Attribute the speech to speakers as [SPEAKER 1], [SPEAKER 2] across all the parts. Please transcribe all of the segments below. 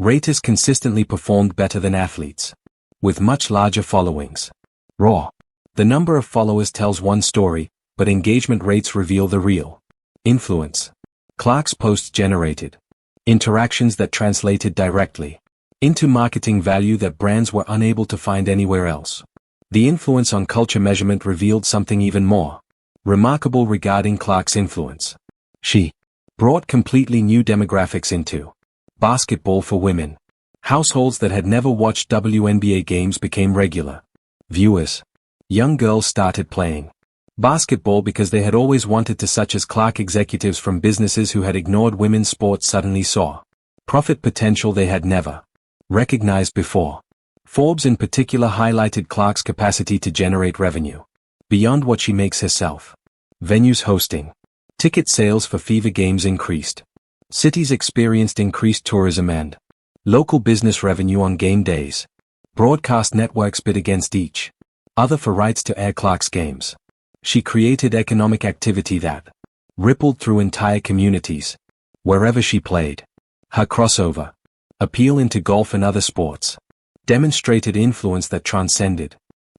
[SPEAKER 1] Raters consistently performed better than athletes, with much larger followings. Raw. The number of followers tells one story, but engagement rates reveal the real influence. Clark's posts generated interactions that translated directly into marketing value that brands were unable to find anywhere else. The influence on culture measurement revealed something even more remarkable regarding Clark's influence. She brought completely new demographics into basketball for women. Households that had never watched WNBA games became regular viewers. Young girls started playing basketball because they had always wanted to, such as Clark. Executives from businesses who had ignored women's sports suddenly saw profit potential they had never recognized before. Forbes in particular highlighted Clark's capacity to generate revenue beyond what she makes herself. Venues hosting ticket sales for Fever games increased. Cities experienced increased tourism and local business revenue on game days. Broadcast networks bid against each other for rights to air Clark's games. She created economic activity that rippled through entire communities wherever she played. Her crossover appeal into golf and other sports demonstrated influence that transcended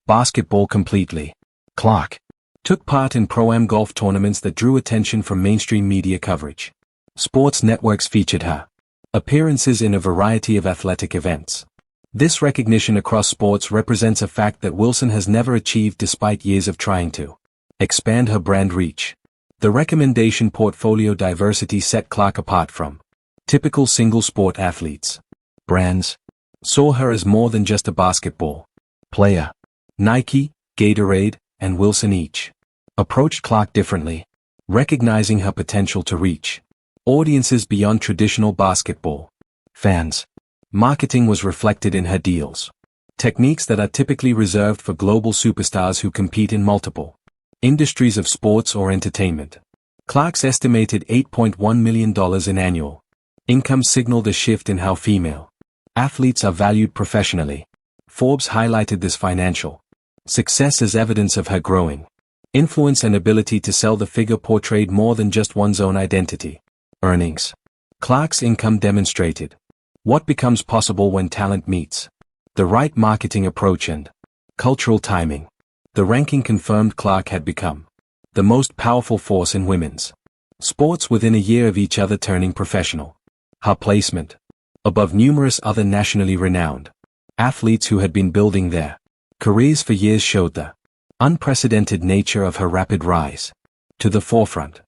[SPEAKER 1] basketball completely. Clark took part in Pro-Am golf tournaments that drew attention from mainstream media coverage. Sports networks featured her appearances in a variety of athletic events. This recognition across sports represents a fact that Wilson has never achieved despite years of trying to expand her brand reach. The recommendation portfolio diversity set Clark apart from typical single-sport athletes. Brands saw her as more than just a basketball player. Nike, Gatorade, and Wilson each approached Clark differently, recognizing her potential to reach audiences beyond traditional basketball fans. Marketing was reflected in her deals. Techniques that are typically reserved for global superstars who compete in multiple industries of sports or entertainment. Clark's estimated $8.1 million in annual income signaled a shift in how female athletes are valued professionally. Forbes highlighted this financial success as evidence of her growing influence and ability to sell. The figure portrayed more than just one's own identity. Earnings. Clark's income demonstrated what becomes possible when talent meets the right marketing approach and cultural timing. The ranking confirmed Clark had become the most powerful force in women's sports within a year of each other turning professional. Her placement above numerous other nationally renowned athletes who had been building their careers for years showed the unprecedented nature of her rapid rise to the forefront.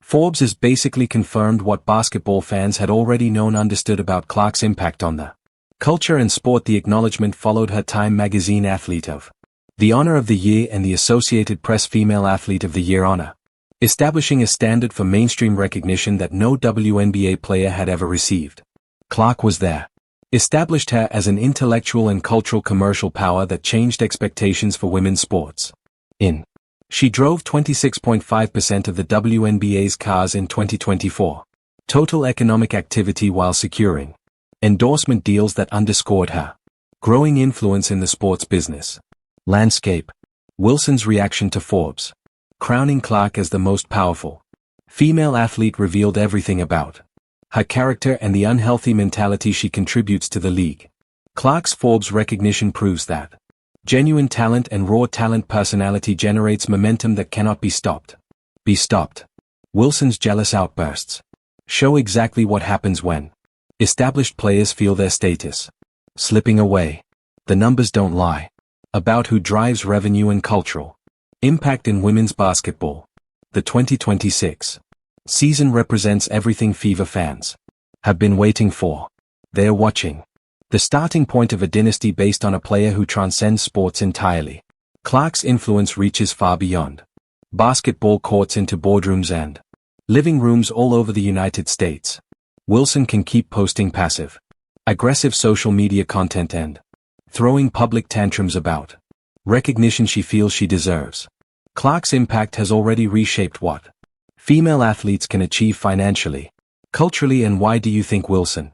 [SPEAKER 1] Forbes has basically confirmed what basketball fans had already known understood about Clark's impact on the culture and sport. The acknowledgement followed her Time magazine Athlete of the Honor of the Year and the Associated Press Female Athlete of the Year honor, establishing a standard for mainstream recognition that no WNBA player had ever received. Clark was there. Established her as an intellectual and cultural commercial power that changed expectations for women's sports. She drove 26.5% of the WNBA's cars in 2024 total economic activity while securing endorsement deals that underscored her growing influence in the sports business landscape. Wilson's reaction to Forbes crowning Clark as the most powerful female athlete revealed everything about her character and the unhealthy mentality she contributes to the league. Clark's Forbes recognition proves that genuine talent and raw talent personality generates momentum that cannot be stopped. Wilson's jealous outbursts show exactly what happens when established players feel their status slipping away. The numbers don't lie about who drives revenue and cultural impact in women's basketball. The 2026 season represents everything Fever fans have been waiting for. They're watching the starting point of a dynasty based on a player who transcends sports entirely. Clark's influence reaches far beyond basketball courts into boardrooms and living rooms all over the United States. Wilson can keep posting passive, aggressive social media content and throwing public tantrums about recognition she feels she deserves. Clark's impact has already reshaped what female athletes can achieve financially, culturally. And why do you think Wilson